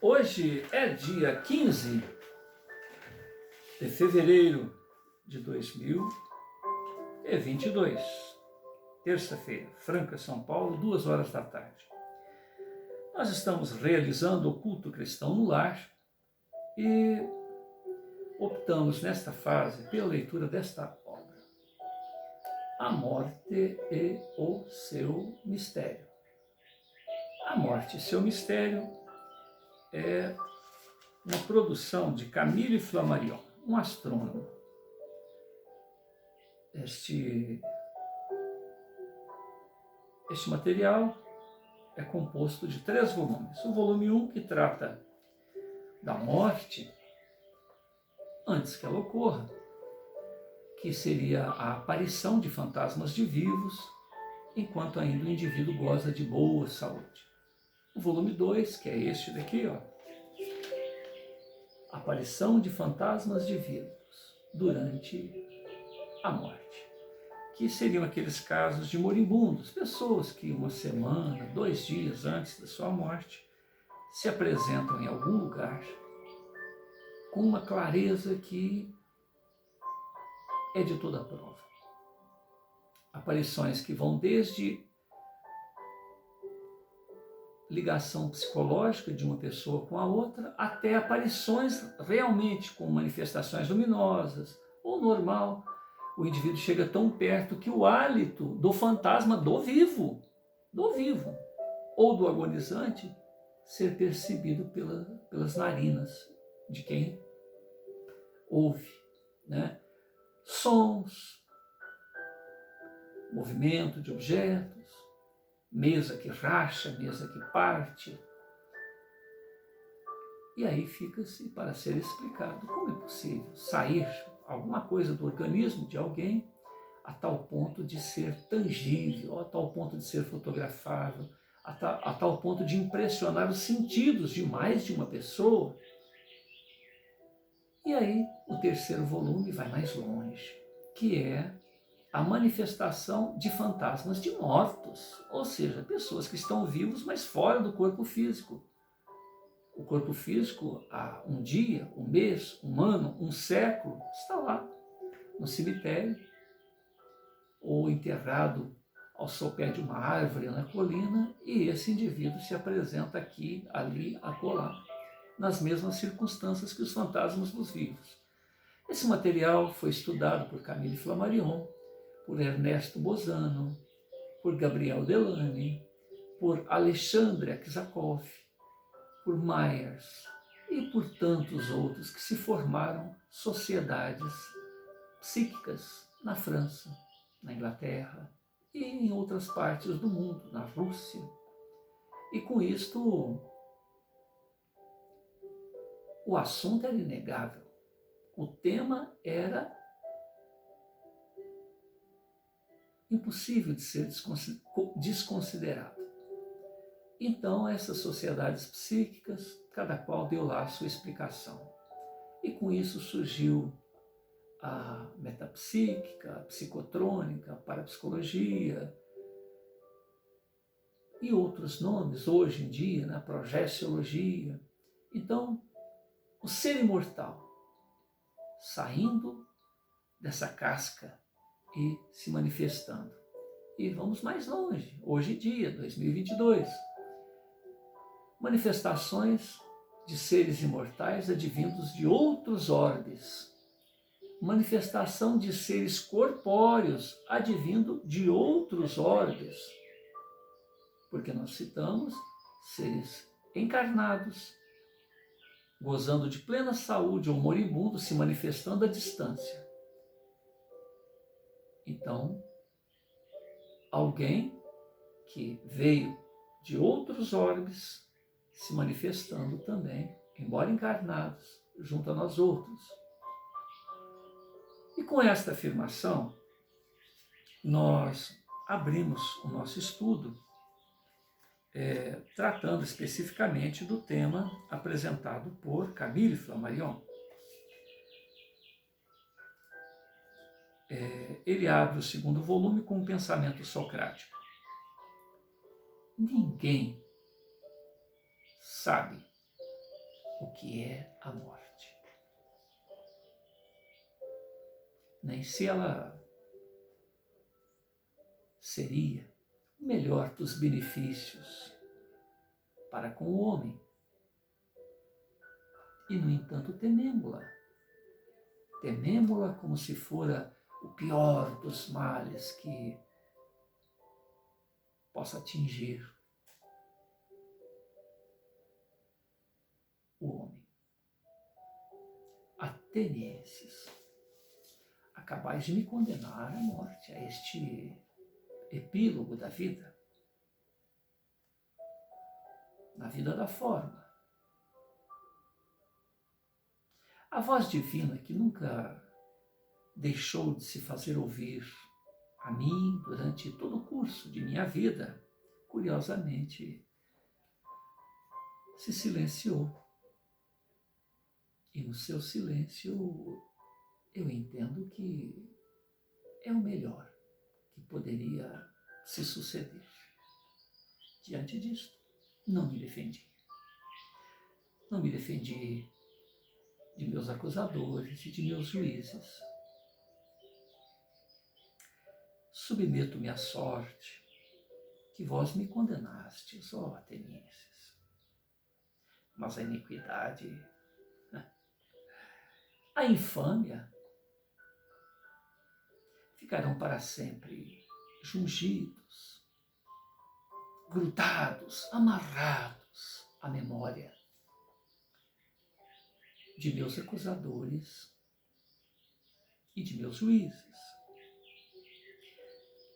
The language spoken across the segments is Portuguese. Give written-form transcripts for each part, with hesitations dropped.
Hoje é dia 15 de fevereiro de 2022, terça-feira, Franca, São Paulo, 2 horas da tarde. Nós estamos realizando o culto cristão no lar e optamos nesta fase pela leitura desta obra, A Morte e o Seu Mistério. A Morte e Seu Mistério é uma produção de Camille Flammarion, um astrônomo. Este material é composto de 3 volumes. O volume 1, que trata da morte antes que ela ocorra, que seria a aparição de fantasmas de vivos, enquanto ainda o indivíduo goza de boa saúde. O volume 2, que é este daqui, aparição de fantasmas de vivos durante a morte, que seriam aqueles casos de moribundos, pessoas que 1 semana, 2 dias antes da sua morte se apresentam em algum lugar com uma clareza que é de toda prova. Aparições que vão desde ligação psicológica de uma pessoa com a outra, até aparições realmente com manifestações luminosas ou normal. O indivíduo chega tão perto que o hálito do fantasma do vivo, ou do agonizante, ser percebido pelas narinas de quem ouve, né? Sons, movimento de objetos, mesa que racha, mesa que parte. E aí fica-se para ser explicado como é possível sair alguma coisa do organismo de alguém a tal ponto de ser tangível, a tal ponto de ser fotografável, a tal ponto de impressionar os sentidos de mais de uma pessoa. E aí o 3º volume vai mais longe, que é a manifestação de fantasmas de mortos, ou seja, pessoas que estão vivos, mas fora do corpo físico. O corpo físico, há um dia, um mês, um ano, um século, está lá, no cemitério, ou enterrado ao sopé de uma árvore na colina, e esse indivíduo se apresenta aqui, ali, acolá, nas mesmas circunstâncias que os fantasmas dos vivos. Esse material foi estudado por Camille Flammarion, por Ernesto Bozano, por Gabriel Delany, por Alexandre Aksakoff, por Myers e por tantos outros que se formaram sociedades psíquicas na França, na Inglaterra e em outras partes do mundo, na Rússia. E com isto, o assunto era inegável. O tema era impossível de ser desconsiderado. Então, essas sociedades psíquicas, cada qual deu lá a sua explicação. E com isso surgiu a metapsíquica, a psicotrônica, a parapsicologia e outros nomes, hoje em dia, na projeciologia. Então, o ser imortal, saindo dessa casca e se manifestando. E vamos mais longe, hoje em dia, 2022. Manifestações de seres imortais advindos de outros orbes. Manifestação de seres corpóreos advindo de outros orbes. Porque nós citamos seres encarnados, gozando de plena saúde ou moribundos, se manifestando à distância. Então, alguém que veio de outros orbes se manifestando também, embora encarnados, junto a nós outros. E com esta afirmação, nós abrimos o nosso estudo tratando especificamente do tema apresentado por Camille Flammarion. Ele abre o 2º volume com um pensamento socrático. Ninguém sabe o que é a morte. Nem se ela seria o melhor dos benefícios para com o homem. E, no entanto, tememo-la. Tememo-la como se fora o pior dos males que possa atingir o homem. Atenienses, acabais de me condenar à morte, a este epílogo da vida, na vida da forma. A voz divina que nunca deixou de se fazer ouvir a mim durante todo o curso de minha vida, curiosamente, se silenciou. E no seu silêncio eu entendo que é o melhor que poderia se suceder. Diante disto, não me defendi. Não me defendi de meus acusadores e de meus juízes. Submeto-me à sorte que vós me condenastes, ó atenienses. Mas a iniquidade, a infâmia, ficarão para sempre jungidos, grudados, amarrados à memória de meus acusadores e de meus juízes.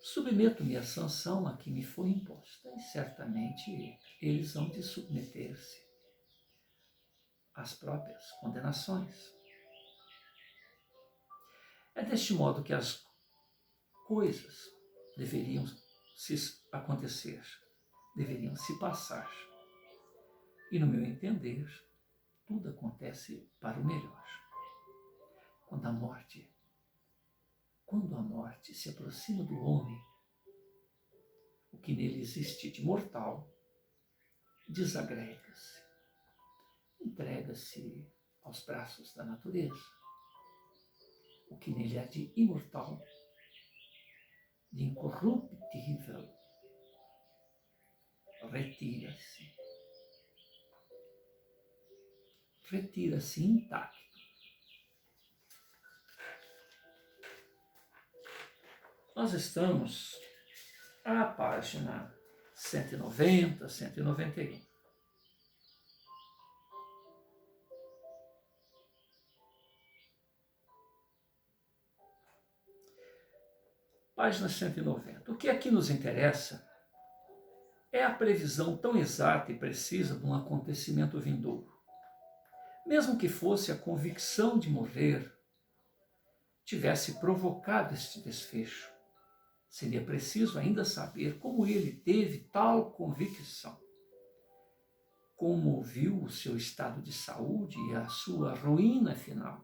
Submeto-me à sanção a que me foi imposta e certamente eles hão de submeter-se às próprias condenações. É deste modo que as coisas deveriam se acontecer, deveriam se passar. E, no meu entender, tudo acontece para o melhor. Quando a morte se aproxima do homem, o que nele existe de mortal desagrega-se, entrega-se aos braços da natureza. O que nele há de imortal, de incorruptível, retira-se intacto. Nós estamos à página 190, 191. Página 190. O que aqui nos interessa é a previsão tão exata e precisa de um acontecimento vindouro. Mesmo que fosse a convicção de morrer, tivesse provocado este desfecho, seria preciso ainda saber como ele teve tal convicção, como viu o seu estado de saúde e a sua ruína final.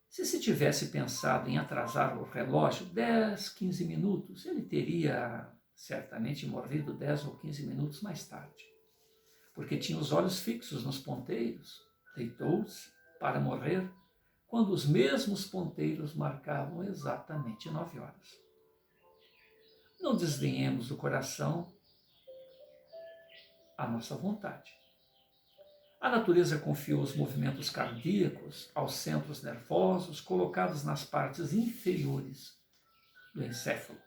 Se tivesse pensado em atrasar o relógio 10, 15 minutos, ele teria certamente morrido 10 ou 15 minutos mais tarde, porque tinha os olhos fixos nos ponteiros, deitou-se para morrer quando os mesmos ponteiros marcavam exatamente 9 horas. Não desdenhemos do coração a nossa vontade. A natureza confiou os movimentos cardíacos aos centros nervosos colocados nas partes inferiores do encéfalo,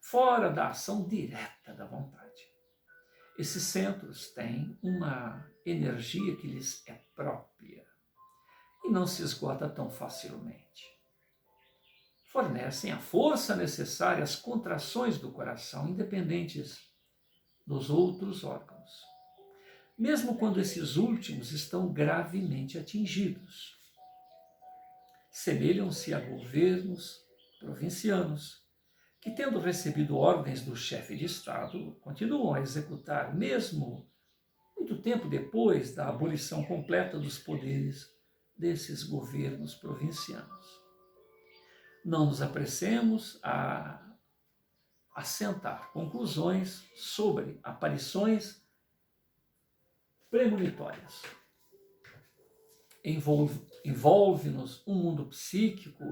fora da ação direta da vontade. Esses centros têm uma energia que lhes é própria e não se esgota tão facilmente. Fornecem a força necessária às contrações do coração, independentes dos outros órgãos, mesmo quando esses últimos estão gravemente atingidos. Semelham-se a governos provincianos, que, tendo recebido ordens do chefe de Estado, continuam a executar, mesmo muito tempo depois da abolição completa dos poderes desses governos provincianos. Não nos apressemos a assentar conclusões sobre aparições premonitórias. Envolve-nos um mundo psíquico,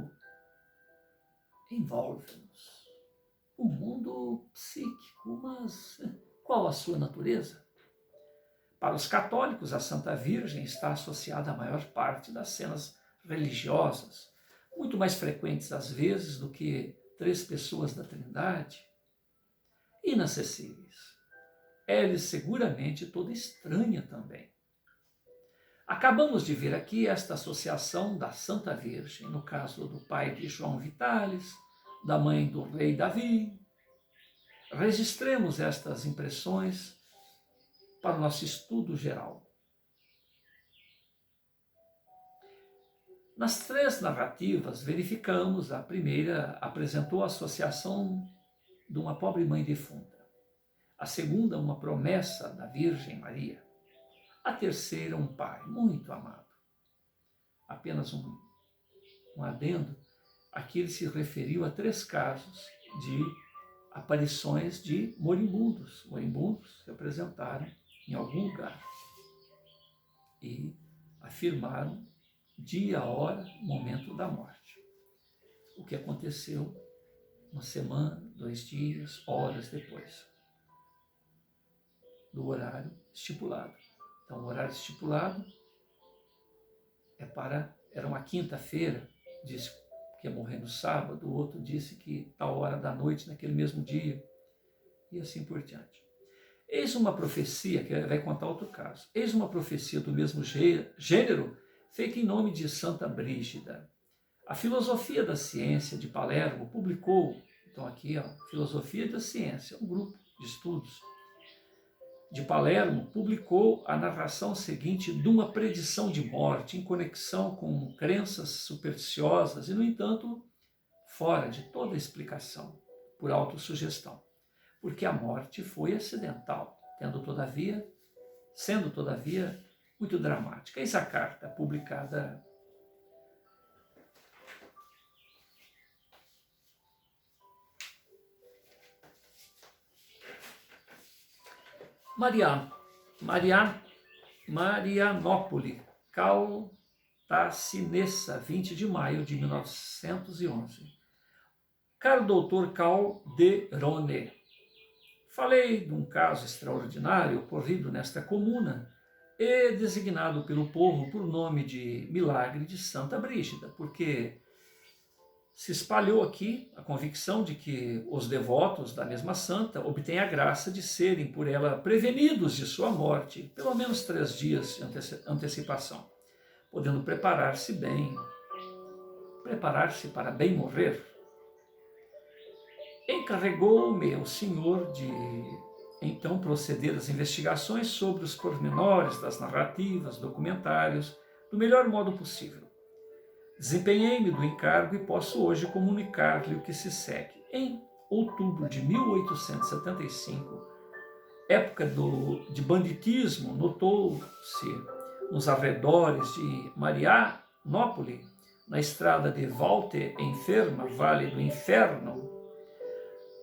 envolve-nos um mundo psíquico, mas qual a sua natureza? Para os católicos, a Santa Virgem está associada à maior parte das cenas religiosas, muito mais frequentes às vezes do que 3 pessoas da Trindade, inacessíveis. É-lhes seguramente toda estranha também. Acabamos de ver aqui esta associação da Santa Virgem, no caso do pai de João Vitalis, da mãe do rei Davi. Registremos estas impressões para o nosso estudo geral. Nas 3 narrativas, verificamos, a primeira apresentou a associação de uma pobre mãe defunta, a segunda, uma promessa da Virgem Maria, a terceira, um pai muito amado. Apenas um adendo, aqui ele se referiu a 3 casos de aparições de moribundos se apresentaram em algum lugar e afirmaram dia, hora, momento da morte. O que aconteceu 1 semana, 2 dias, horas depois do horário estipulado. Então, o horário estipulado era uma quinta-feira, disse que ia morrer no sábado, o outro disse que tal hora da noite, naquele mesmo dia, e assim por diante. Eis uma profecia, que vai contar outro caso, eis uma profecia do mesmo gênero, feita em nome de Santa Brígida. A Filosofia da Ciência de Palermo publicou, então aqui, Filosofia da Ciência, um grupo de estudos de Palermo, publicou a narração seguinte de uma predição de morte em conexão com crenças supersticiosas e, no entanto, fora de toda explicação, por autossugestão, porque a morte foi acidental, sendo todavia muito dramática. Eis a carta publicada Marianópole, Caltacinessa, 20 de maio de 1911. Caro doutor Calderone, falei de um caso extraordinário ocorrido nesta comuna e designado pelo povo por nome de milagre de Santa Brígida, porque se espalhou aqui a convicção de que os devotos da mesma santa obtêm a graça de serem por ela prevenidos de sua morte, pelo menos 3 dias de antecipação, podendo preparar-se para bem morrer. Encarregou-me o senhor de então proceder às investigações sobre os pormenores das narrativas, documentários, do melhor modo possível. Desempenhei-me do encargo e posso hoje comunicar-lhe o que se segue. Em outubro de 1875, época de banditismo, notou-se nos arredores de Marianópole, na estrada de Valte Enferma, Vale do Inferno,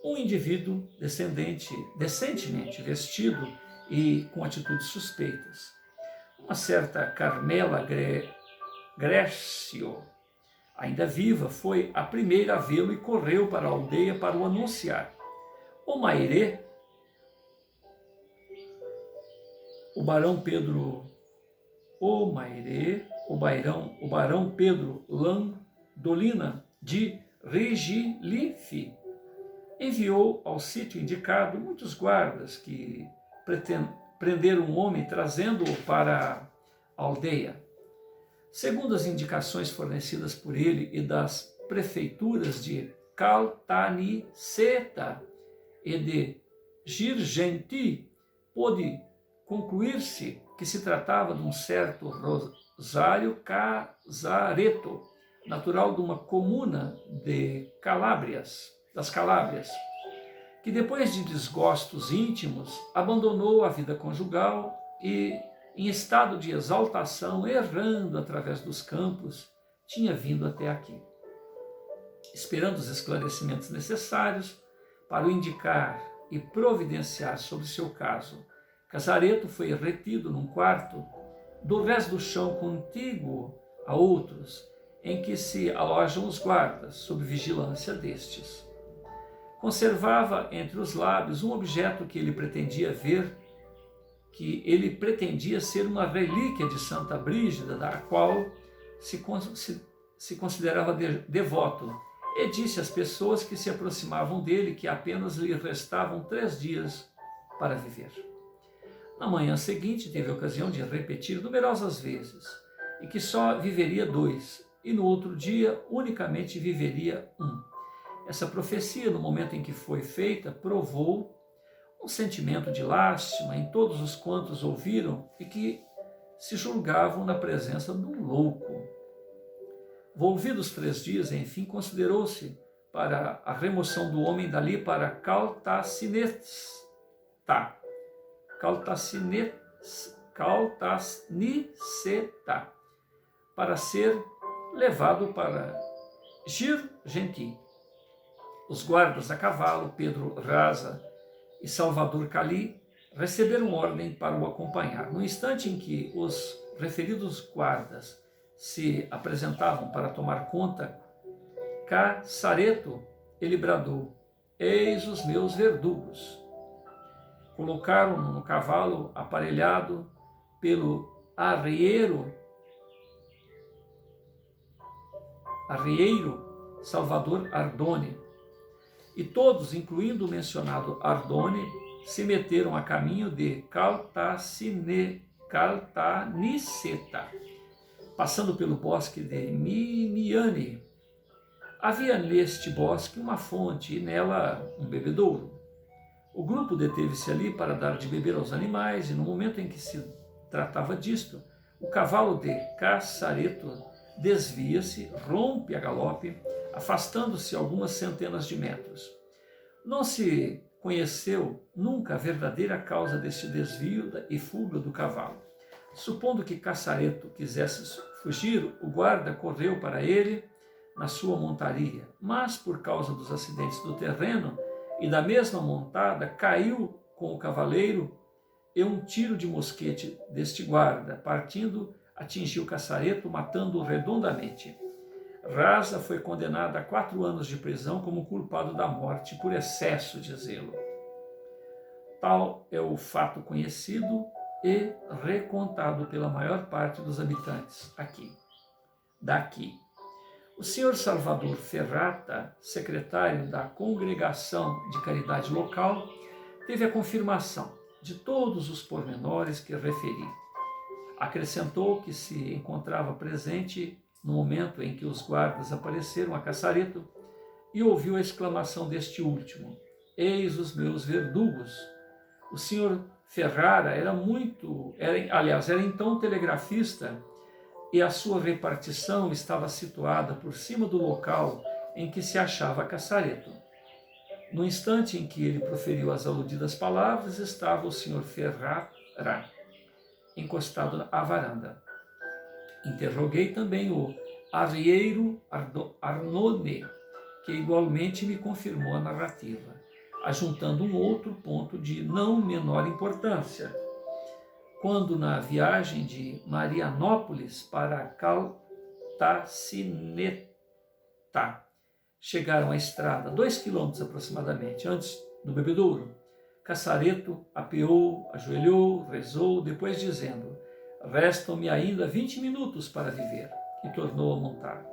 um indivíduo decentemente vestido e com atitudes suspeitas. Uma certa Carmela Grécio, ainda viva, foi a primeira a vê-lo e correu para a aldeia para o anunciar. O Mairê, o barão Pedro Landolina de Regilife, enviou ao sítio indicado muitos guardas que prenderam um homem trazendo-o para a aldeia. Segundo as indicações fornecidas por ele e das prefeituras de Caltanissetta e de Girgenti, pôde concluir-se que se tratava de um certo Rosário Casareto, natural de uma comuna das Calábrias, que depois de desgostos íntimos abandonou a vida conjugal e, em estado de exaltação, errando através dos campos, tinha vindo até aqui. Esperando os esclarecimentos necessários para o indicar e providenciar sobre seu caso, Casareto foi retido num quarto do resto do chão contíguo a outros, em que se alojam os guardas, sob vigilância destes. Conservava entre os lábios um objeto que ele pretendia ser uma relíquia de Santa Brígida, da qual se considerava devoto, e disse às pessoas que se aproximavam dele que apenas lhe restavam 3 dias para viver. Na manhã seguinte, teve a ocasião de repetir numerosas vezes, e que só viveria 2, e no outro dia unicamente viveria 1. Essa profecia, no momento em que foi feita, provou um sentimento de lástima em todos os quantos ouviram e que se julgavam na presença de um louco. Volvidos 3 dias, enfim, considerou-se para a remoção do homem dali para Caltacineta, para ser levado para Girgenti. Os guardas a cavalo, Pedro Raza e Salvador Cali, receberam ordem para o acompanhar. No instante em que os referidos guardas se apresentavam para tomar conta, Casareto, ele bradou: eis os meus verdugos. Colocaram-no no cavalo aparelhado pelo arrieiro Salvador Ardone, e todos, incluindo o mencionado Ardone, se meteram a caminho de Caltaniceta, passando pelo bosque de Mimiane. Havia neste bosque uma fonte e nela um bebedouro. O grupo deteve-se ali para dar de beber aos animais, e no momento em que se tratava disto, o cavalo de Casareto desvia-se, rompe a galope, afastando-se algumas centenas de metros. Não se conheceu nunca a verdadeira causa deste desvio e fuga do cavalo. Supondo que Casareto quisesse fugir, o guarda correu para ele na sua montaria, mas por causa dos acidentes do terreno e da mesma montada, caiu com o cavaleiro, e um tiro de mosquete deste guarda, partindo, atingiu Casareto, matando-o redondamente. Raza foi condenado a 4 anos de prisão como culpado da morte por excesso de zelo. Tal é o fato conhecido e recontado pela maior parte dos habitantes daqui. O senhor Salvador Ferrata, secretário da Congregação de Caridade Local, teve a confirmação de todos os pormenores que referi. Acrescentou que se encontrava presente no momento em que os guardas apareceram a Casareto e ouviu a exclamação deste último: eis os meus verdugos. O senhor Ferrara era então telegrafista, e a sua repartição estava situada por cima do local em que se achava Casareto. No instante em que ele proferiu as aludidas palavras, estava o senhor Ferrara encostado à varanda. Interroguei também o arrieiro Arnone, que igualmente me confirmou a narrativa, ajuntando um outro ponto de não menor importância. Quando na viagem de Marianópolis para Caltacineta chegaram à estrada, 2 quilômetros aproximadamente, antes do bebedouro, Casareto apeou, ajoelhou, rezou, depois dizendo: restam-me ainda 20 minutos para viver, e tornou a montar.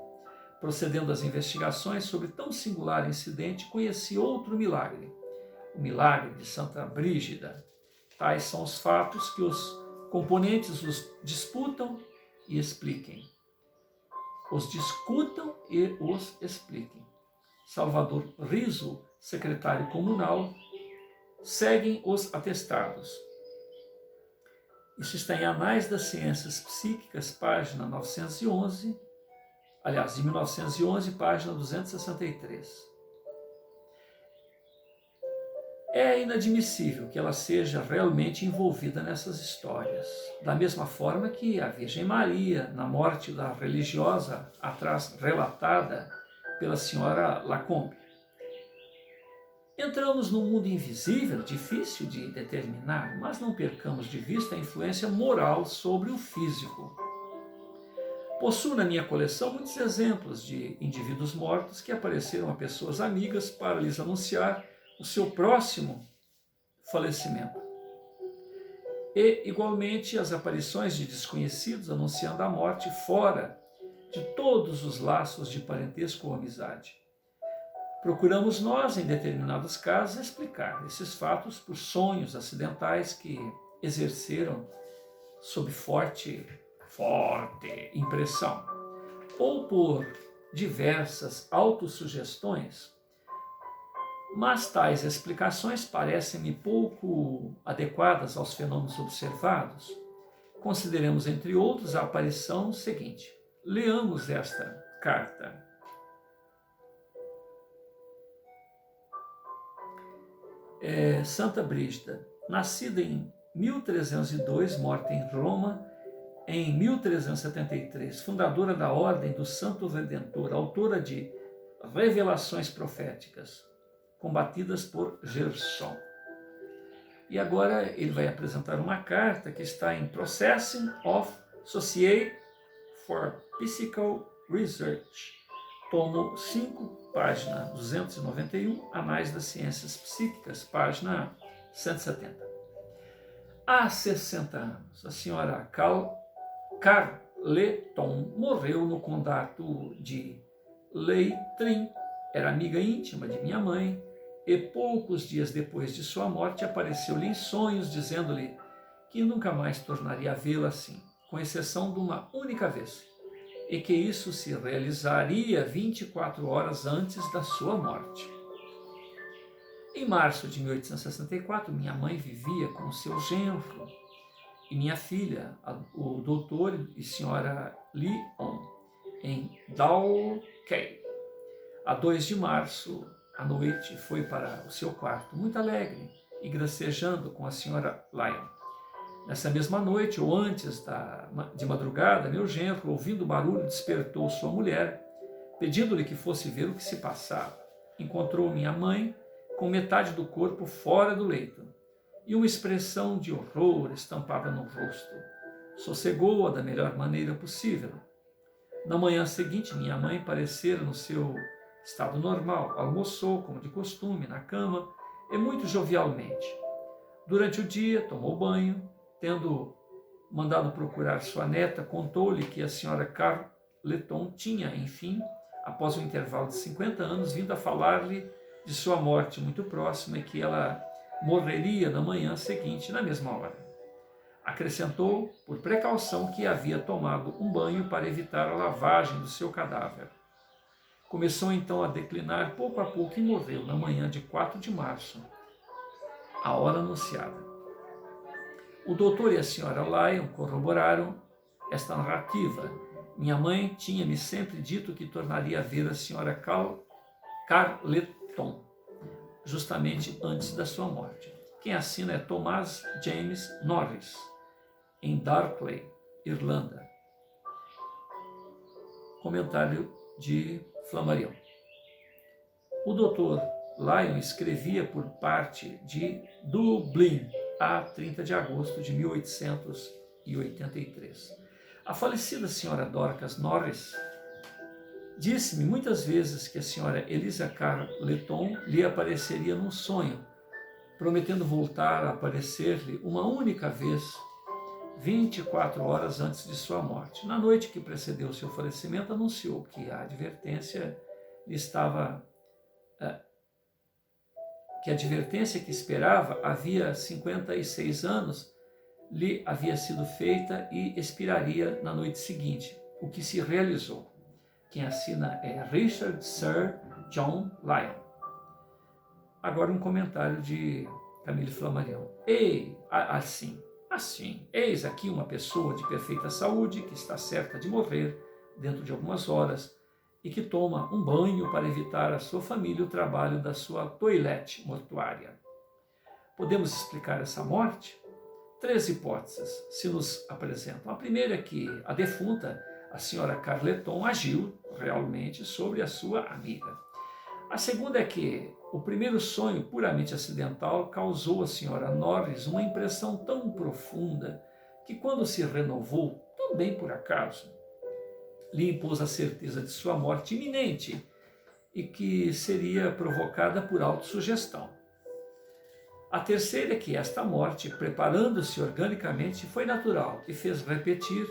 Procedendo às investigações sobre tão singular incidente, conheci outro milagre, o milagre de Santa Brígida. Tais são os fatos que os componentes os disputam e expliquem. Os discutam e os expliquem. Salvador Riso, secretário comunal, seguem os atestados. Isso está em Anais das Ciências Psíquicas, página 911, de 1911, página 263. É inadmissível que ela seja realmente envolvida nessas histórias, da mesma forma que a Virgem Maria, na morte da religiosa atrás relatada pela senhora Lacombe. Entramos num mundo invisível, difícil de determinar, mas não percamos de vista a influência moral sobre o físico. Possuo na minha coleção muitos exemplos de indivíduos mortos que apareceram a pessoas amigas para lhes anunciar o seu próximo falecimento. E, igualmente, as aparições de desconhecidos anunciando a morte fora de todos os laços de parentesco ou amizade. Procuramos nós, em determinados casos, explicar esses fatos por sonhos acidentais que exerceram sob forte impressão, ou por diversas autossugestões, mas tais explicações parecem-me pouco adequadas aos fenômenos observados. Consideremos, entre outros, a aparição seguinte. Leamos esta carta. Santa Brígida, nascida em 1302, morta em Roma em 1373, fundadora da Ordem do Santo Redentor, autora de Revelações Proféticas, combatidas por Gerson. E agora ele vai apresentar uma carta que está em Processing of Society for Psychical Research, tomo 5, página 291, Anais das Ciências Psíquicas, página 170. Há 60 anos, a senhora Carleton morreu no condado de Leitrim. Era amiga íntima de minha mãe e poucos dias depois de sua morte apareceu-lhe em sonhos dizendo-lhe que nunca mais tornaria a vê-la assim, com exceção de uma única vez, e que isso se realizaria 24 horas antes da sua morte. Em março de 1864, minha mãe vivia com seu genro e minha filha, o doutor e senhora Lyon, em Dalkey. A 2 de março, à noite, foi para o seu quarto, muito alegre e gracejando com a senhora Lyon. Nessa mesma noite, ou antes de madrugada, meu genro, ouvindo o barulho, despertou sua mulher, pedindo-lhe que fosse ver o que se passava. Encontrou minha mãe com metade do corpo fora do leito e uma expressão de horror estampada no rosto. Sossegou-a da melhor maneira possível. Na manhã seguinte, minha mãe parecera no seu estado normal, almoçou, como de costume, na cama e muito jovialmente. Durante o dia, tomou banho. Tendo mandado procurar sua neta, contou-lhe que a senhora Carleton tinha, enfim, após um intervalo de 50 anos, vindo a falar-lhe de sua morte muito próxima e que ela morreria na manhã seguinte, na mesma hora. Acrescentou, por precaução, que havia tomado um banho para evitar a lavagem do seu cadáver. Começou então a declinar pouco a pouco e morreu na manhã de 4 de março, a hora anunciada. O doutor e a senhora Lyon corroboraram esta narrativa. Minha mãe tinha-me sempre dito que tornaria a ver a senhora Carleton, justamente antes da sua morte. Quem assina é Thomas James Norris, em Darkley, Irlanda. Comentário de Flammarion. O doutor Lyon escrevia por parte de Dublin, a 30 de agosto de 1883. A falecida senhora Dorcas Norris disse-me muitas vezes que a senhora Eliza Carleton lhe apareceria num sonho, prometendo voltar a aparecer-lhe uma única vez, 24 horas antes de sua morte. Na noite que precedeu seu falecimento, anunciou que a advertência que esperava havia 56 anos lhe havia sido feita e expiraria na noite seguinte, o que se realizou. Quem assina é Richard Sir John Lyon. Agora um comentário de Camille Flammarion. Eis aqui uma pessoa de perfeita saúde que está certa de morrer dentro de algumas horas e que toma um banho para evitar à sua família o trabalho da sua toilette mortuária. Podemos explicar essa morte? 3 hipóteses se nos apresentam. A primeira é que a defunta, a senhora Carleton, agiu realmente sobre a sua amiga. A segunda é que O primeiro sonho, puramente acidental, causou à senhora Norris uma impressão tão profunda que, quando se renovou, também por acaso, lhe impôs a certeza de sua morte iminente e que seria provocada por autossugestão. A terceira é que esta morte, preparando-se organicamente, foi natural e fez repetir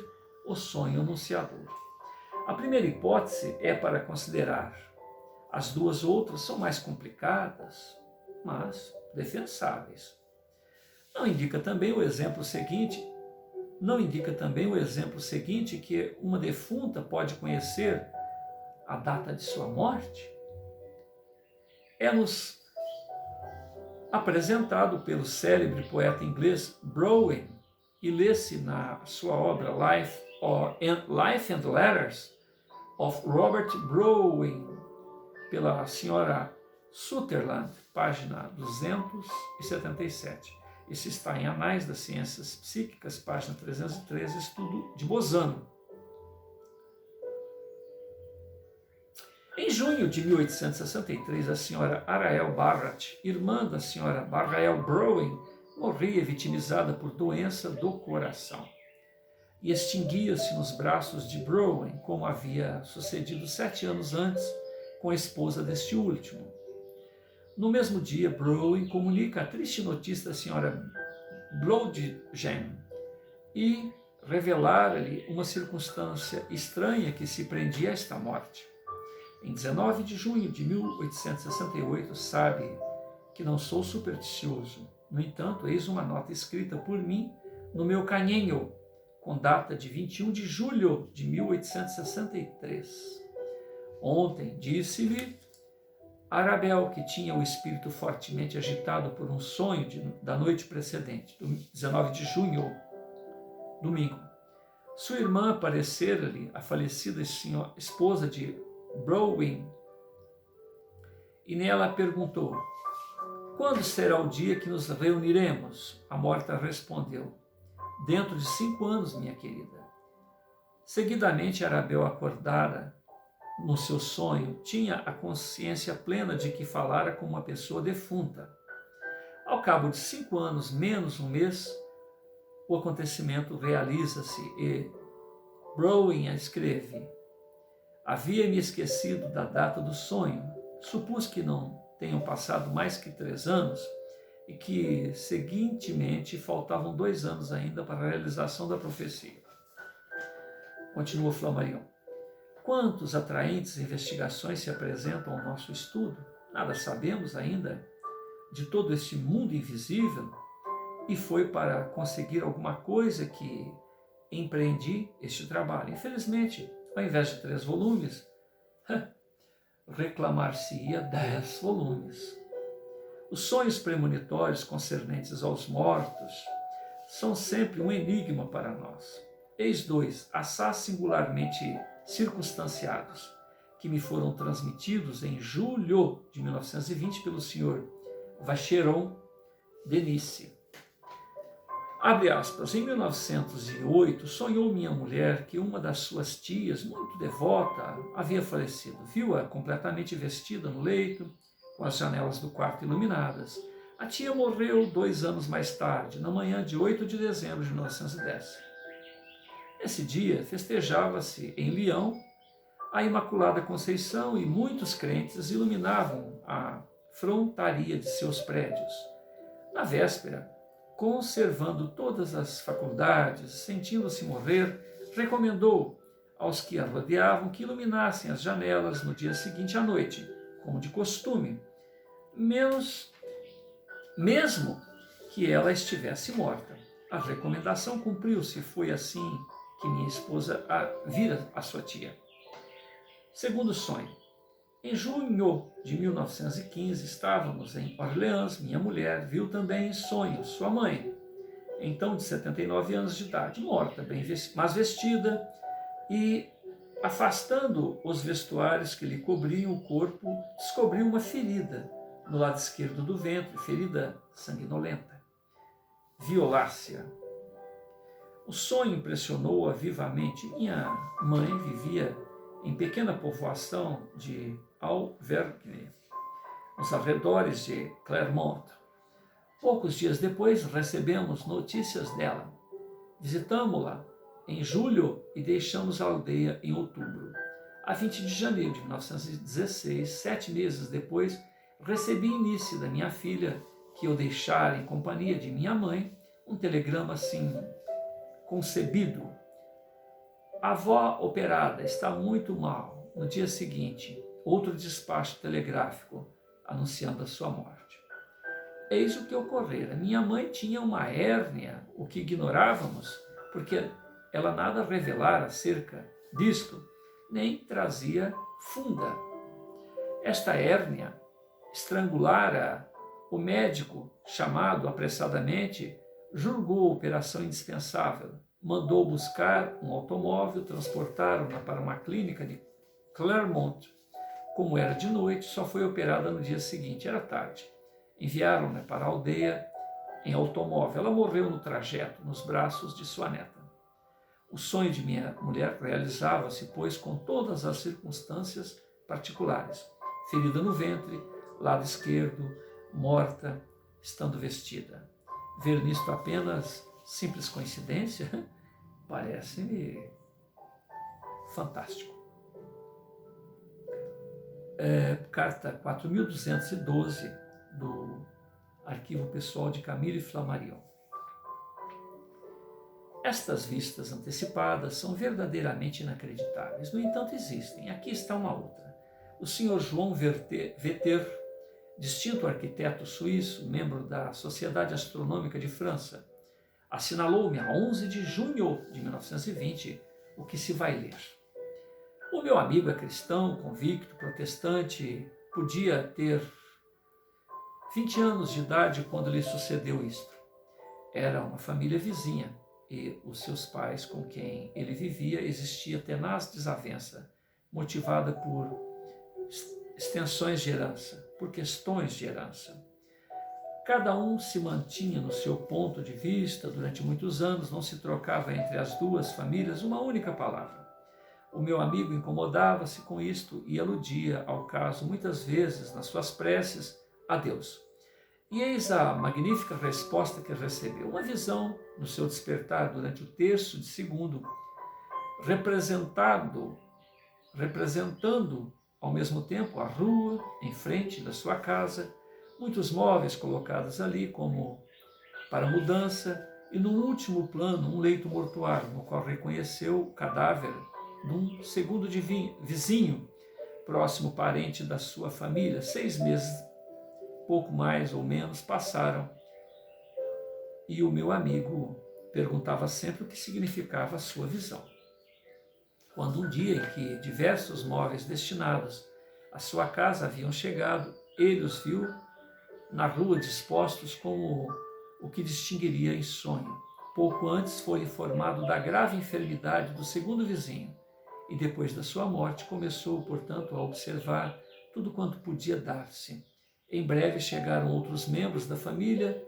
o sonho anunciador. A primeira hipótese é para considerar. As duas outras são mais complicadas, mas defensáveis. Não indica também o exemplo seguinte que uma defunta pode conhecer a data de sua morte? É-nos apresentado pelo célebre poeta inglês Browning e lê-se na sua obra Life and Letters of Robert Browning, pela senhora Sutherland, página 277. Isso está em Anais das Ciências Psíquicas, página 313, estudo de Bozano. Em junho de 1863, a senhora Arael Barrett, irmã da senhora Barrael Browning, morria vitimizada por doença do coração e extinguia-se nos braços de Browning, como havia sucedido 7 anos antes com a esposa deste último. No mesmo dia, Browning comunica a triste notícia da senhora Blodgett e revelar-lhe uma circunstância estranha que se prendia a esta morte. Em 19 de junho de 1868, sabe que não sou supersticioso. No entanto, eis uma nota escrita por mim no meu canhenho, com data de 21 de julho de 1863. Ontem disse-lhe Arabel que tinha o espírito fortemente agitado por um sonho da noite precedente, 19 de junho, domingo. Sua irmã aparecera-lhe, a falecida esposa de Browning, e nela perguntou: quando será o dia que nos reuniremos? A morta respondeu: dentro de 5 anos, minha querida. Seguidamente, Arabel acordara no seu sonho, tinha a consciência plena de que falara com uma pessoa defunta. Ao cabo de 5 anos, menos um mês, o acontecimento realiza-se e Browning escreve: havia-me esquecido da data do sonho. Supus que não tenham passado mais que 3 anos e que, seguintemente, faltavam 2 anos ainda para a realização da profecia. Continua Flammarion. Quantos atraentes investigações se apresentam ao nosso estudo? Nada sabemos ainda de todo este mundo invisível, e foi para conseguir alguma coisa que empreendi este trabalho. Infelizmente, ao invés de 3 volumes, reclamar-se-ia 10 volumes. Os sonhos premonitórios concernentes aos mortos são sempre um enigma para nós. Eis 2 assaz singularmente circunstanciados, que me foram transmitidos em julho de 1920 pelo Sr. Vacheron de Nice. Abre aspas. Em 1908, sonhou minha mulher que uma das suas tias, muito devota, havia falecido. Viu-a completamente vestida no leito, com as janelas do quarto iluminadas. A tia morreu 2 anos mais tarde, na manhã de 8 de dezembro de 1910. Nesse dia, festejava-se em Lyon a Imaculada Conceição e muitos crentes iluminavam a frontaria de seus prédios. Na véspera, conservando todas as faculdades, sentindo-se morrer, recomendou aos que a rodeavam que iluminassem as janelas no dia seguinte à noite, como de costume, mesmo que ela estivesse morta. A recomendação cumpriu-se, foi assim que minha esposa vira a sua tia. Segundo sonho. Em junho de 1915, estávamos em Orleans. Minha mulher viu também em sonho sua mãe, então de 79 anos de idade, morta, mas vestida, e, afastando os vestuários que lhe cobriam o corpo, descobriu uma ferida no lado esquerdo do ventre, ferida sanguinolenta. Violácea. O sonho impressionou-a vivamente. Minha mãe vivia em pequena povoação de Auvergne, nos arredores de Clermont. Poucos dias depois, recebemos notícias dela. Visitamos-la em julho e deixamos a aldeia em outubro. A 20 de janeiro de 1916, 7 meses depois, recebi início da minha filha, que eu deixara em companhia de minha mãe, um telegrama assim, concebido. A avó operada está muito mal. No dia seguinte, outro despacho telegráfico anunciando a sua morte. Eis o que ocorrera. Minha mãe tinha uma hérnia, o que ignorávamos, porque ela nada revelara acerca disto, nem trazia funda. Esta hérnia estrangulara. O médico, chamado apressadamente, julgou a operação indispensável. Mandou buscar um automóvel, transportaram-na para uma clínica de Clermont. Como era de noite, só foi operada no dia seguinte, era tarde. Enviaram-na para a aldeia em automóvel. Ela morreu no trajeto, nos braços de sua neta. O sonho de minha mulher realizava-se, pois, com todas as circunstâncias particulares. Ferida no ventre, lado esquerdo, morta, estando vestida. Ver nisto apenas simples coincidência parece-me fantástico. Carta 4212 do Arquivo Pessoal de Camille Flammarion. Estas vistas antecipadas são verdadeiramente inacreditáveis. No entanto, existem. Aqui está uma outra. O Sr. João Vetter, distinto arquiteto suíço, membro da Sociedade Astronômica de França, assinalou-me a 11 de junho de 1920 o que se vai ler. O meu amigo é cristão, convicto, protestante, podia ter 20 anos de idade quando lhe sucedeu isto. Era uma família vizinha e os seus pais com quem ele vivia existia tenaz desavença, motivada por extensões de herança, por questões de herança. Cada um se mantinha no seu ponto de vista durante muitos anos, não se trocava entre as duas famílias uma única palavra. O meu amigo incomodava-se com isto e aludia ao caso muitas vezes nas suas preces a Deus. E eis a magnífica resposta que recebeu. Uma visão no seu despertar durante o terço de segundo, representando ao mesmo tempo a rua em frente da sua casa, muitos móveis colocados ali como para mudança e no último plano um leito mortuário no qual reconheceu o cadáver de um segundo vizinho, próximo parente da sua família. 6 meses, pouco mais ou menos, passaram e o meu amigo perguntava sempre o que significava a sua visão. Quando um dia em que diversos móveis destinados à sua casa haviam chegado, ele os viu na rua dispostos como o que distinguiria em sonho. Pouco antes foi informado da grave enfermidade do segundo vizinho e depois da sua morte começou, portanto, a observar tudo quanto podia dar-se. Em breve chegaram outros membros da família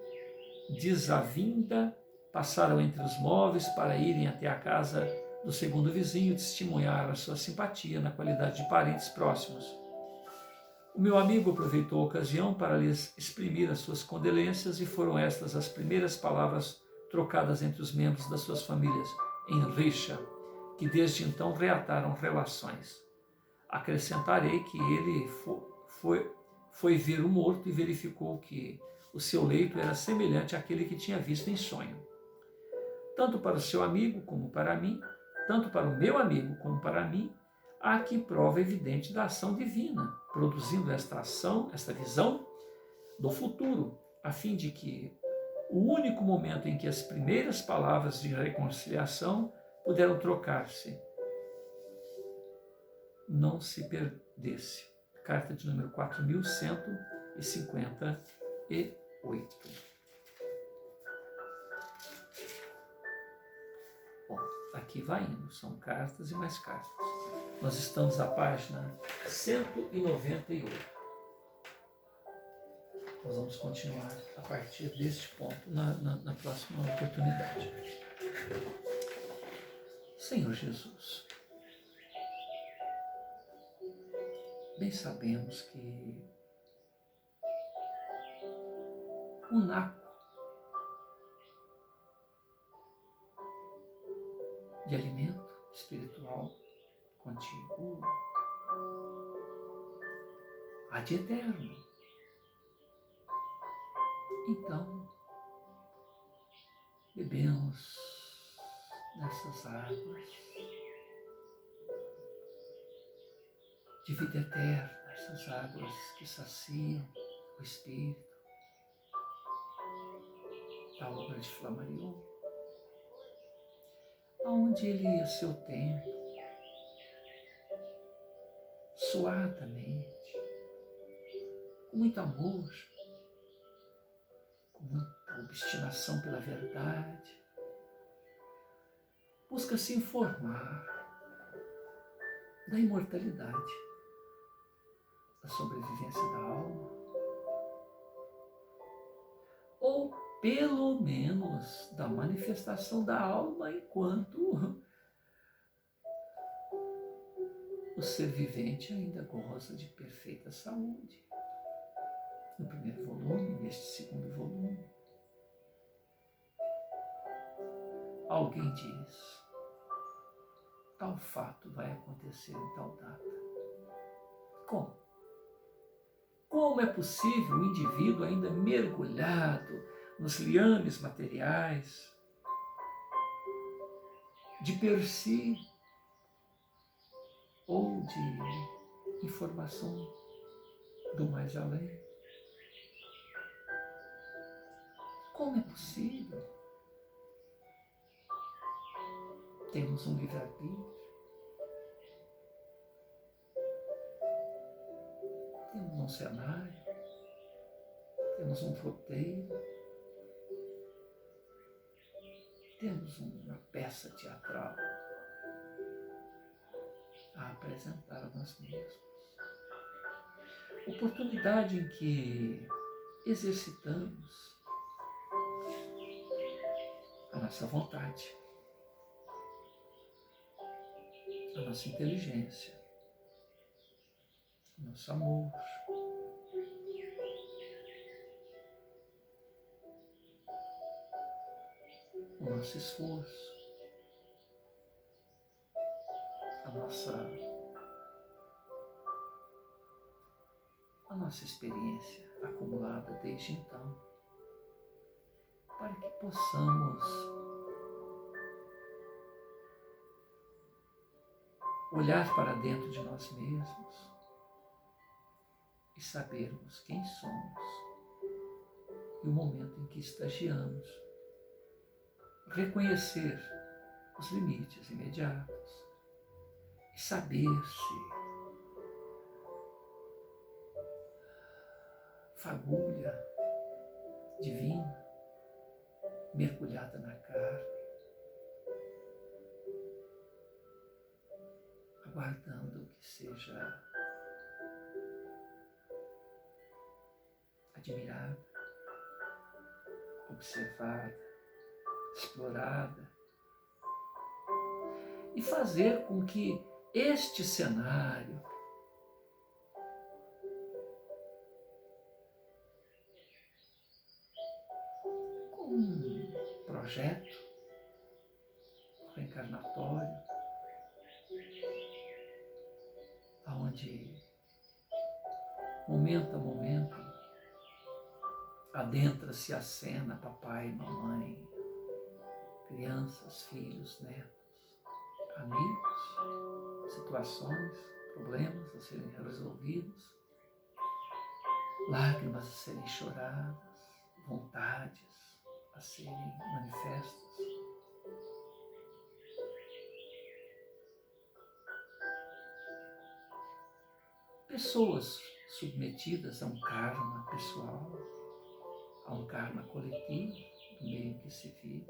desavinda, passaram entre os móveis para irem até a casa do segundo vizinho, testemunhar a sua simpatia na qualidade de parentes próximos. O meu amigo aproveitou a ocasião para lhes exprimir as suas condolências e foram estas as primeiras palavras trocadas entre os membros das suas famílias, em rixa, que desde então reataram relações. Acrescentarei que ele foi ver o morto e verificou que o seu leito era semelhante àquele que tinha visto em sonho. Tanto para o seu amigo como para mim, tanto para o meu amigo como para mim, há aqui prova evidente da ação divina, produzindo esta ação, esta visão do futuro, a fim de que o único momento em que as primeiras palavras de reconciliação puderam trocar-se não se perdesse. Carta de número 4158. Bom, aqui vai indo, são cartas e mais cartas. Nós estamos à página 198. Nós vamos continuar a partir deste ponto na próxima oportunidade. Senhor Jesus, bem sabemos que um naco de alimento espiritual contigo, há de eterno. Então, bebemos nessas águas de vida eterna, essas águas que saciam o espírito, da obra de Flammarion, aonde ele, a seu tempo, suadamente, com muito amor, com muita obstinação pela verdade, busca se informar da imortalidade, da sobrevivência da alma, ou pelo menos da manifestação da alma enquanto o ser vivente ainda goza de perfeita saúde. No primeiro volume, neste segundo volume, alguém diz: tal fato vai acontecer em tal data. Como? Como é possível o indivíduo ainda mergulhado nos liames materiais de per si ou de informação do mais além? Como é possível? Temos um livre-arbítrio, temos um cenário, temos um roteiro, temos uma peça teatral a apresentar a nós mesmos. Oportunidade em que exercitamos a nossa vontade, a nossa inteligência, o nosso amor, o nosso esforço, a nossa experiência acumulada desde então, para que possamos olhar para dentro de nós mesmos e sabermos quem somos e o momento em que estagiamos, reconhecer os limites imediatos e saber se fagulha divina mergulhada na carne, aguardando que seja admirada, observada, explorada, e fazer com que este cenário com um projeto reencarnatório, onde momento a momento adentra-se a cena papai, mamãe, crianças, filhos, netos, amigos, situações, problemas a serem resolvidos, lágrimas a serem choradas, vontades a serem manifestas. Pessoas submetidas a um karma pessoal, a um karma coletivo do meio em que se vive,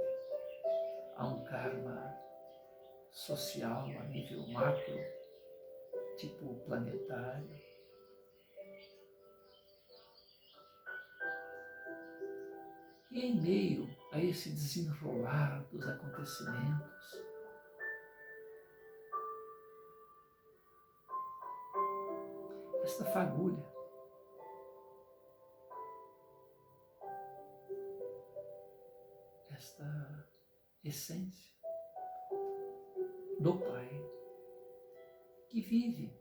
a um karma social a nível macro, tipo planetário. E em meio a esse desenrolar dos acontecimentos, esta fagulha esta essência do Pai que vive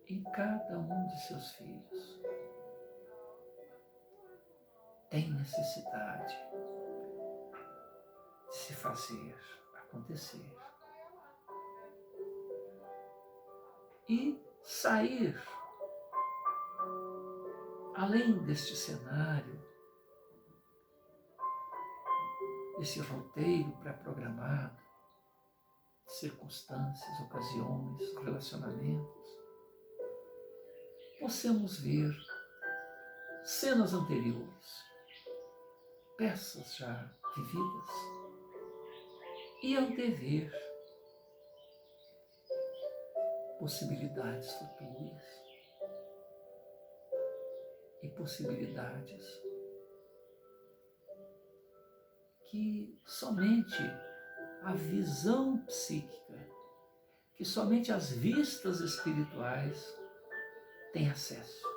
em cada um de seus filhos. Tem necessidade de se fazer acontecer e sair além deste cenário, desse roteiro pré-programado, circunstâncias, ocasiões, relacionamentos, possamos ver cenas anteriores, peças já vividas e antever possibilidades futuras e possibilidades que somente a visão psíquica, que somente as vistas espirituais têm acesso.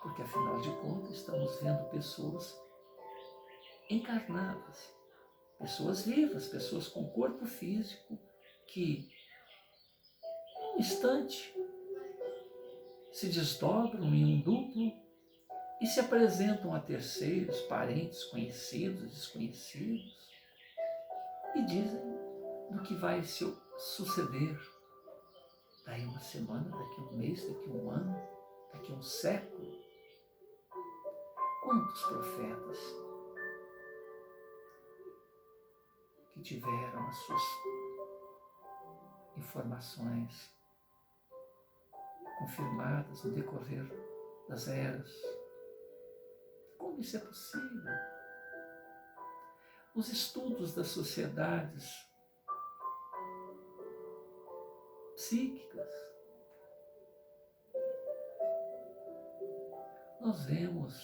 Porque, afinal de contas, estamos vendo pessoas encarnadas, pessoas vivas, pessoas com corpo físico que, num instante, se desdobram em um duplo e se apresentam a terceiros, parentes, conhecidos, desconhecidos, e dizem do que vai se suceder daí uma semana, daqui um mês, daqui um ano, daqui um século. Quantos profetas que tiveram as suas informações confirmadas no decorrer das eras. Como isso é possível? Os estudos das sociedades psíquicas, nós vemos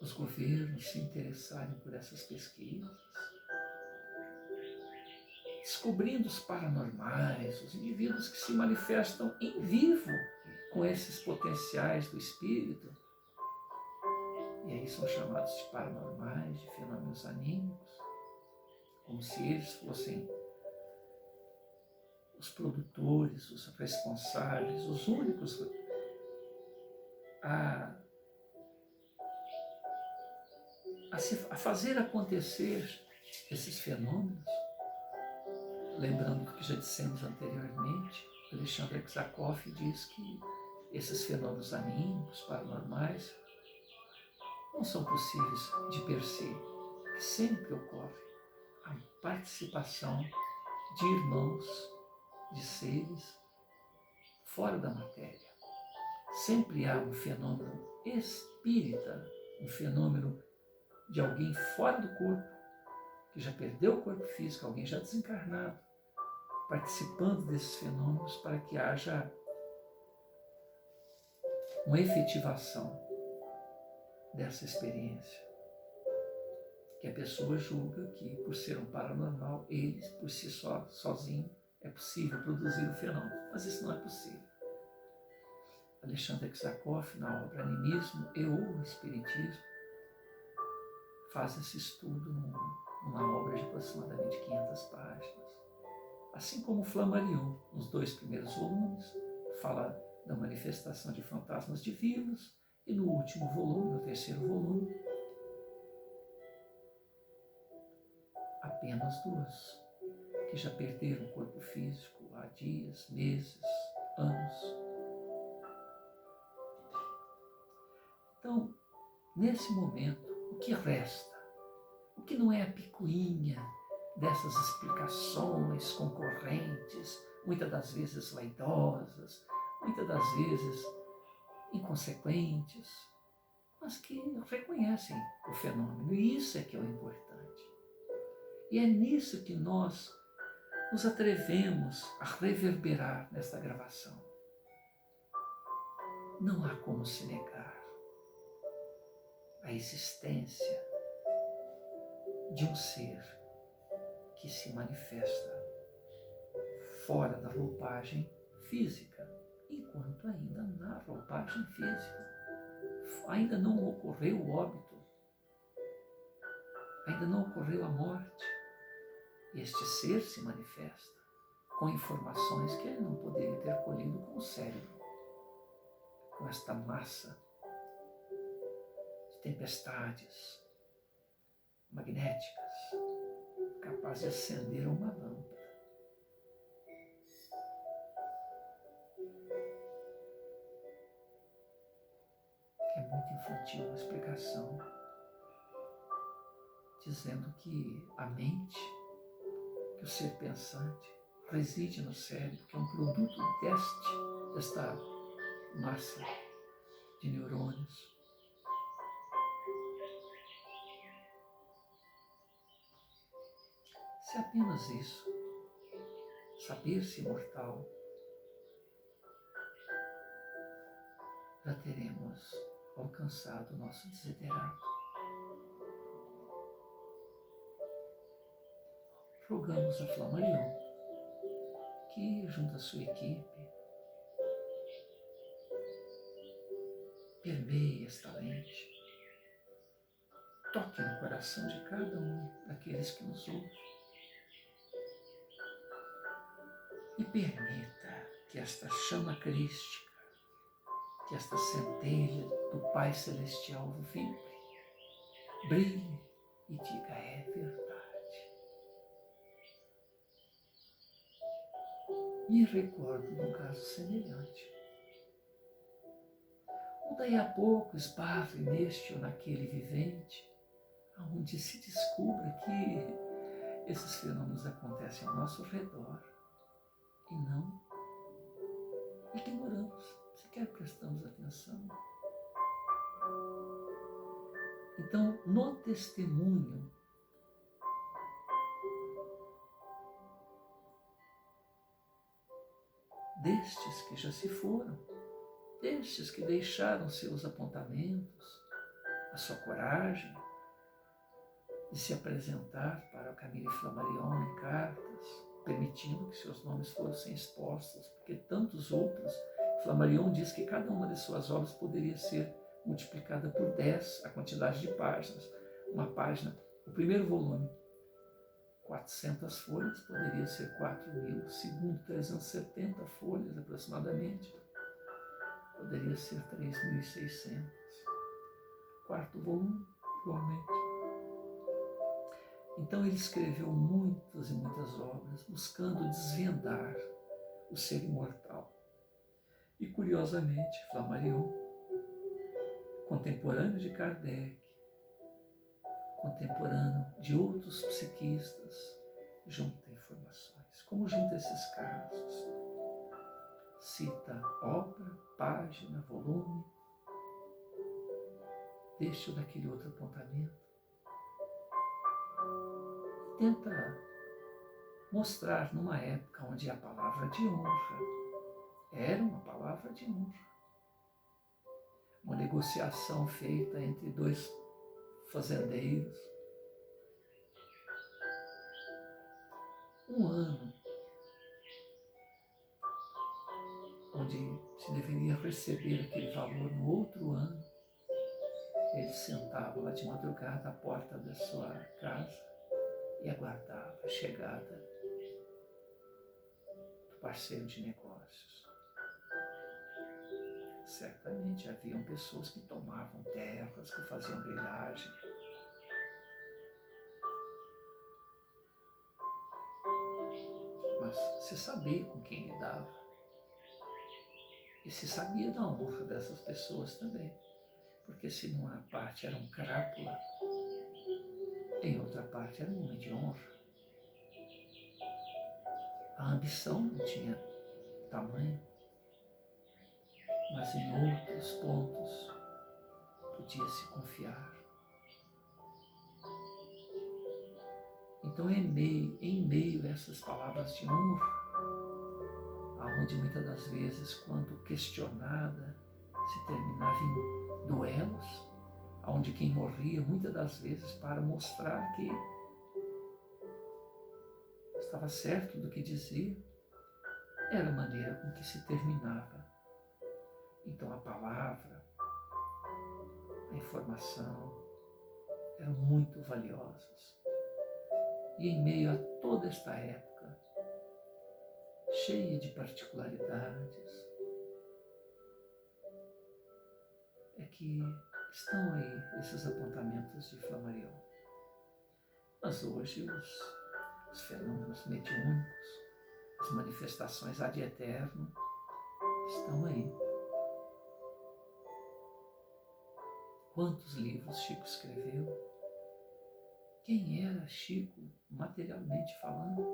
os governos se interessarem por essas pesquisas, descobrindo os paranormais, os indivíduos que se manifestam em vivo com esses potenciais do espírito, e aí são chamados de paranormais, de fenômenos anímicos, como se eles fossem os produtores, os responsáveis, os únicos a fazer acontecer esses fenômenos. Lembrando que já dissemos anteriormente, Alexandre Exakov diz que esses fenômenos anímicos, paranormais, não são possíveis de per se, que sempre ocorre a participação de irmãos, de seres fora da matéria. Sempre há um fenômeno espírita, um fenômeno de alguém fora do corpo, que já perdeu o corpo físico, alguém já desencarnado, participando desses fenômenos para que haja uma efetivação dessa experiência. Que a pessoa julga que, por ser um paranormal, ele, por si só, sozinho, é possível produzir o fenômeno. Mas isso não é possível. Alexandre Exakov, na obra Animismo e o Espiritismo, faz esse estudo numa obra de aproximadamente 500 páginas. Assim como Flammarion, nos 2 primeiros volumes, fala da manifestação de fantasmas de vivos, e no último volume, no 3º volume, apenas 2, que já perderam o corpo físico há dias, meses, anos. Então, nesse momento, o que resta? O que não é a picuinha dessas explicações concorrentes, muitas das vezes vaidosas, muitas das vezes inconsequentes, mas que reconhecem o fenômeno. E isso é que é o importante. E é nisso que nós nos atrevemos a reverberar nesta gravação. Não há como se negar a existência de um ser que se manifesta fora da roupagem física, enquanto ainda na roupagem física, ainda não ocorreu o óbito, ainda não ocorreu a morte. E este ser se manifesta com informações que ele não poderia ter colhido com o cérebro, com esta massa de tempestades magnéticas, capaz de acender uma lâmpada. É muito infantil a explicação, dizendo que a mente, que o ser pensante, reside no cérebro, que é um produto desta massa de neurônios. Se apenas isso, saber-se imortal, já teremos alcançado o nosso desiderato. Rogamos a Flammarion que, junto à sua equipe, permeie esta lente, toque no coração de cada um daqueles que nos ouvem e permita que esta chama crística, que esta centelha do Pai Celestial vibre, brilhe e diga: é verdade. Me recordo de um caso semelhante. Ou daí a pouco esbarre neste ou naquele vivente, onde se descubra que esses fenômenos acontecem ao nosso redor e não ignoramos, sequer prestamos atenção. Então, no testemunho destes que já se foram, destes que deixaram seus apontamentos, a sua coragem de se apresentar para Camille Flammarion em cartas, permitindo que seus nomes fossem expostos, porque tantos outros, Flammarion diz que cada uma de suas obras poderia ser multiplicada por 10 a quantidade de páginas. Uma página, o primeiro volume, 400 folhas, poderia ser 4.000. O segundo, 370 folhas aproximadamente, poderia ser 3.600. Quarto volume, igualmente. Então ele escreveu muitas e muitas obras, buscando desvendar o ser imortal. E curiosamente, Flammarion, contemporâneo de Kardec, contemporâneo de outros psiquistas, junta informações. Como junta esses casos? Cita obra, página, volume, deste ou daquele outro apontamento. E tenta mostrar numa época onde a palavra de honra era uma palavra de honra. Uma negociação feita entre dois fazendeiros. Um ano onde se deveria receber aquele valor no outro ano. Ele sentava lá de madrugada à porta da sua casa e aguardava a chegada do parceiro de negócios. Certamente haviam pessoas que tomavam terras, que faziam grilagem. Mas se sabia com quem lidava. E se sabia da honra dessas pessoas também. Porque se numa parte era um crápula, em outra parte era um homem de honra. A ambição não tinha tamanho, mas em outros pontos podia se confiar. Então, em meio a essas palavras de honra, aonde muitas das vezes, quando questionada, se terminava em duelos, onde quem morria, muitas das vezes, para mostrar que estava certo do que dizia, era a maneira com que se terminava. Então a palavra informação eram muito valiosas. E em meio a toda esta época, cheia de particularidades, é que estão aí esses apontamentos de Flammarion. Mas hoje os fenômenos mediúnicos, as manifestações ad eterno, estão aí. Quantos livros Chico escreveu? Quem era Chico, materialmente falando,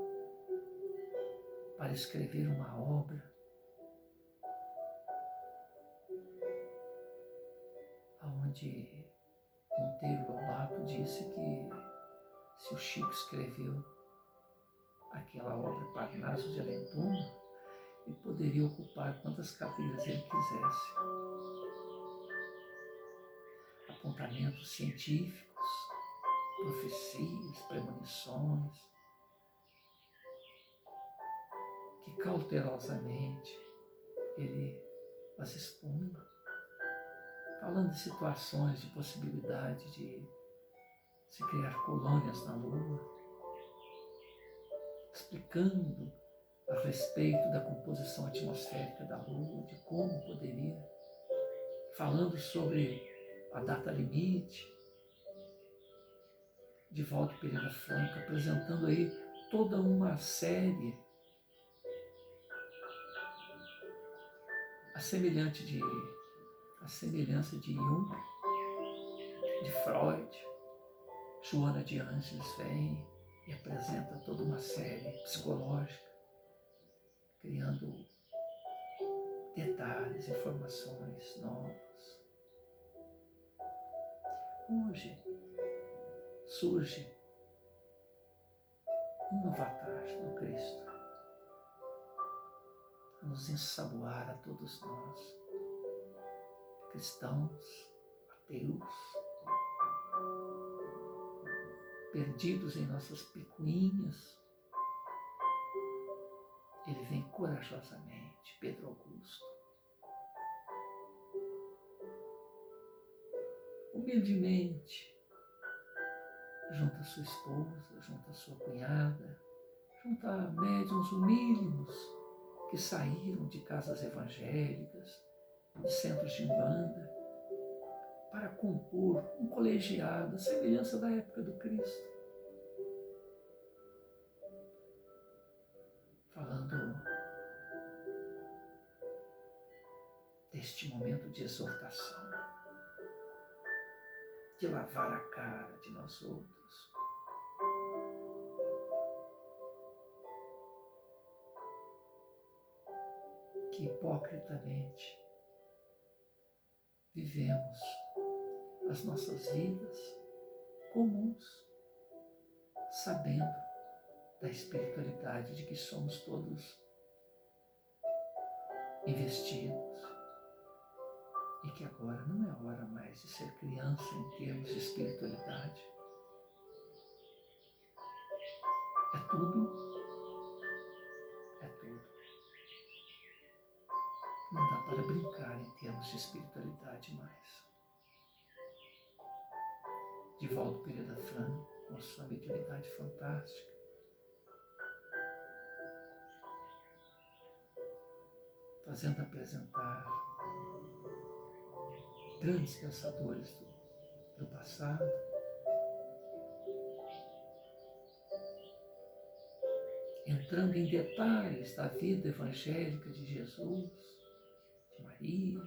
para escrever uma obra onde Monteiro Lobato disse que se o Chico escreveu aquela obra Parnaso de Além Túmulo, ele poderia ocupar quantas cadeiras ele quisesse. Apontamentos científicos, profecias, premonições, que cautelosamente ele as expunha, falando de situações de possibilidade de se criar colônias na Lua, explicando a respeito da composição atmosférica da Lua, de como poderia, falando sobre a data limite, Divaldo Pereira Franco, apresentando aí toda uma série a semelhança de Jung, de Freud. Joana de Ângeles vem e apresenta toda uma série psicológica, criando detalhes, informações novas. Hoje surge um avatar do Cristo a nos ensaboar a todos nós, cristãos, ateus, perdidos em nossas picuinhas. Ele vem corajosamente, Pedro Augusto, humildemente, junto à sua esposa, junto à sua cunhada, junto a médiuns humílimos que saíram de casas evangélicas, de centros de umbanda, para compor um colegiado, à semelhança da época do Cristo, falando deste momento de exortação, de lavar a cara de nós outros, que hipocritamente vivemos as nossas vidas comuns, sabendo da espiritualidade de que somos todos investidos e que agora não é hora mais de ser criança em termos de espiritualidade. É tudo. Não dá para brincar em termos de espiritualidade mais. Divaldo Pereira Franco, com sua mediunidade fantástica, fazendo apresentar grandes pensadores do passado, entrando em detalhes da vida evangélica de Jesus, de Maria,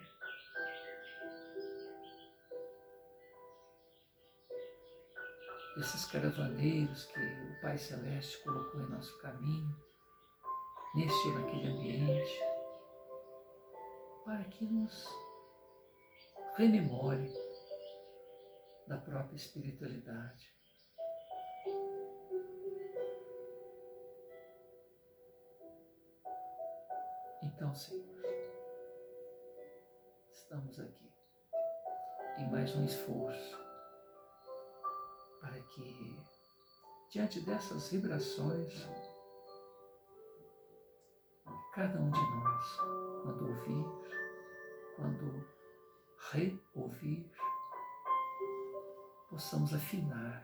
esses caravaneiros que o Pai Celeste colocou em nosso caminho, neste ou naquele ambiente, para que nos rememore da própria espiritualidade. Então, Senhor, estamos aqui em mais um esforço para que, diante dessas vibrações, cada um de nós, quando ouvir, quando reouvir, possamos afinar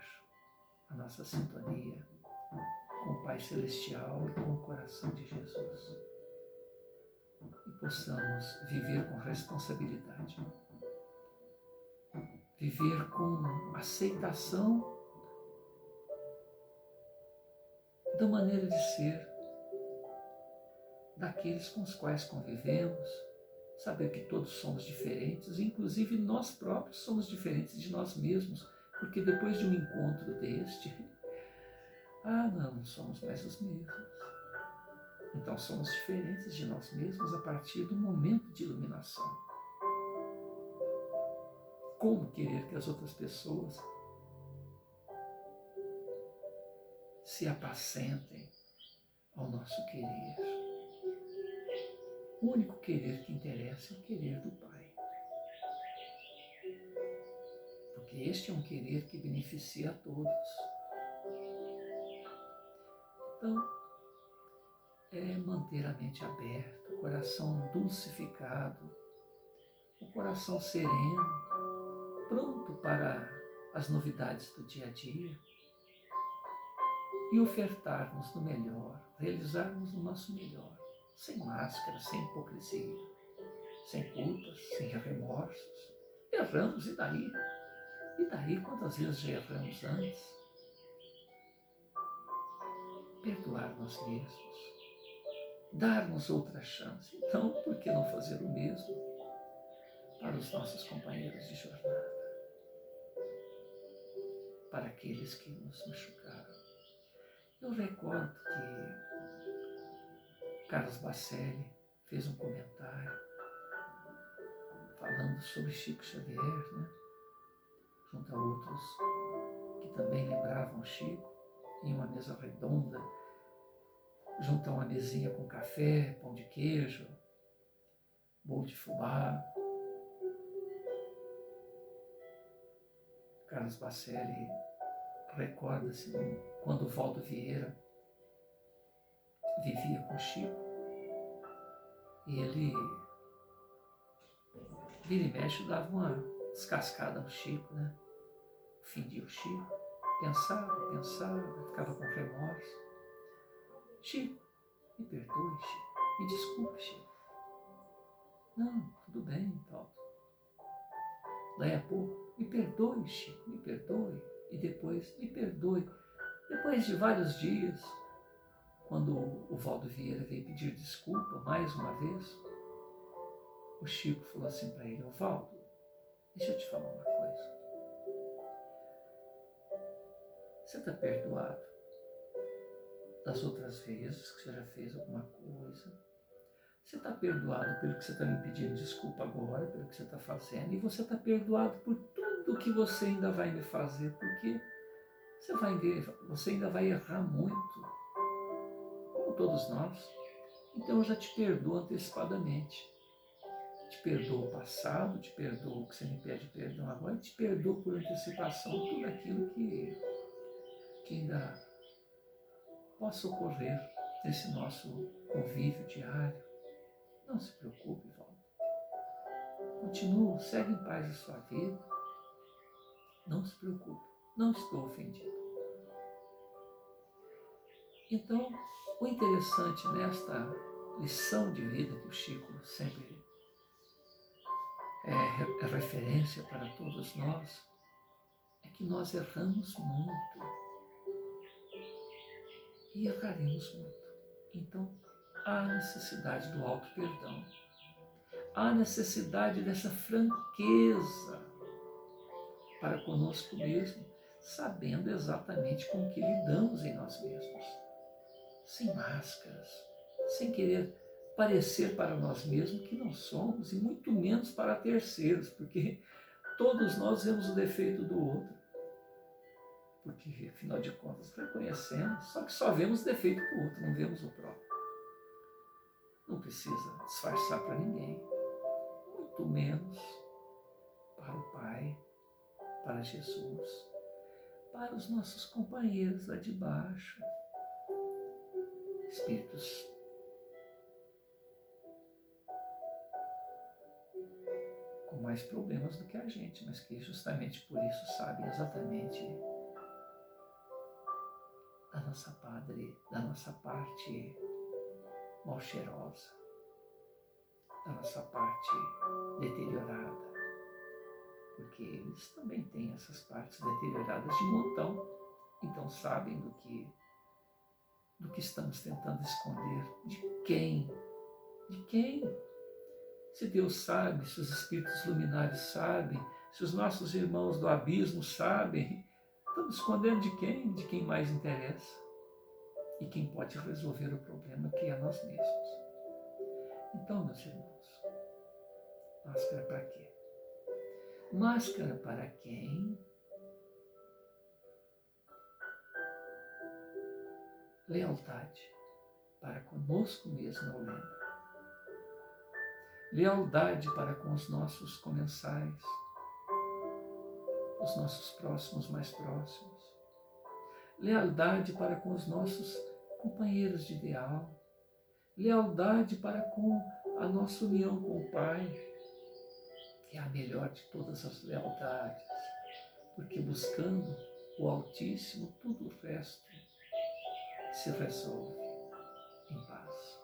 a nossa sintonia com o Pai Celestial e com o coração de Jesus. E possamos viver com responsabilidade, viver com aceitação da maneira de ser daqueles com os quais convivemos, saber que todos somos diferentes, inclusive nós próprios somos diferentes de nós mesmos, porque depois de um encontro deste, não somos mais os mesmos. Então somos diferentes de nós mesmos a partir do momento de iluminação. Como querer que as outras pessoas se apacentem ao nosso querer? O único querer que interessa é o querer do Pai. Porque este é um querer que beneficia a todos. Então, é manter a mente aberta, o coração dulcificado, o coração sereno, pronto para as novidades do dia a dia e ofertarmos no melhor, realizarmos o nosso melhor, sem máscara, sem hipocrisia, sem culpas, sem remorsos. Erramos, e daí? E daí quantas vezes já erramos antes? Perdoar nós mesmos, dar-nos outra chance. Então, por que não fazer o mesmo para os nossos companheiros de jornada? Para aqueles que nos machucaram. Eu recordo que Carlos Bacelli fez um comentário falando sobre Chico Xavier, né? Junto a outros que também lembravam Chico, em uma mesa redonda, junto a uma mesinha com café, pão de queijo, bolo de fubá. Carlos Bacelli recorda-se quando Valdo Vieira vivia com Chico e ele, vira e mexe, dava uma descascada no Chico, né? Ofendia o Chico, pensava, ficava com remorso. Chico, me perdoe, Chico, me desculpe, Chico. Não, tudo bem, Valdo. Daí a pouco, me perdoe, Chico, me perdoe. E depois, me perdoe. Depois de vários dias, quando o Valdo Vieira veio pedir desculpa mais uma vez, o Chico falou assim para ele: Valdo, deixa eu te falar uma coisa. Você está perdoado das outras vezes que você já fez alguma coisa? Você está perdoado pelo que você está me pedindo desculpa agora, pelo que você está fazendo, e você está perdoado por tudo que você ainda vai me fazer, porque você vai ver, você ainda vai errar muito, como todos nós. Então eu já te perdoo antecipadamente. Te perdoo o passado, te perdoo o que você me pede perdão agora, e te perdoo por antecipação tudo aquilo que ainda possa ocorrer nesse nosso convívio diário. Não se preocupe, Valdo. Continua, segue em paz a sua vida. Não se preocupe, não estou ofendido. Então, o interessante nesta lição de vida que o Chico sempre é referência para todos nós, é que nós erramos muito e erraremos muito. Então, há necessidade do auto-perdão, há necessidade dessa franqueza para conosco mesmo, sabendo exatamente com o que lidamos em nós mesmos, sem máscaras, sem querer parecer para nós mesmos que não somos, e muito menos para terceiros, porque todos nós vemos o defeito do outro, porque afinal de contas reconhecemos, só que só vemos o defeito do outro, não vemos o próprio. Não precisa disfarçar para ninguém, muito menos para o Pai, para Jesus, para os nossos companheiros lá de baixo, espíritos como mais problemas do que a gente, mas que justamente por isso sabem exatamente da nossa parte mal cheirosa, da nossa parte deteriorada, porque eles também têm essas partes deterioradas de montão, então sabem do que estamos tentando esconder, de quem, se Deus sabe, se os espíritos luminares sabem, se os nossos irmãos do abismo sabem, estamos escondendo de quem? De quem mais interessa e quem pode resolver o problema, que é nós mesmos. Então, meus irmãos, máscara para quê? Máscara para quem lealdade para conosco mesmo é o lema. Lealdade para com os nossos comensais, os nossos próximos mais próximos. Lealdade para com os nossos companheiros de ideal. Lealdade para com a nossa união com o Pai, que é a melhor de todas as lealdades, porque buscando o Altíssimo, tudo o resto se resolve em paz,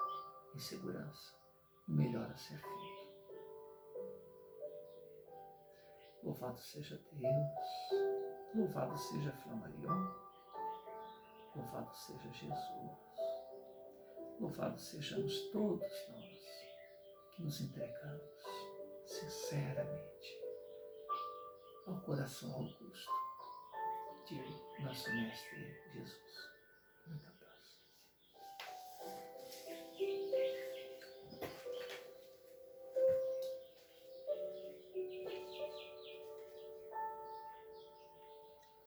em segurança, o melhor a ser feito. Louvado seja Deus, louvado seja Flammarion, louvado seja Jesus, louvado sejamos todos nós que nos entregamos sinceramente ao coração augusto de nosso Mestre Jesus. Muito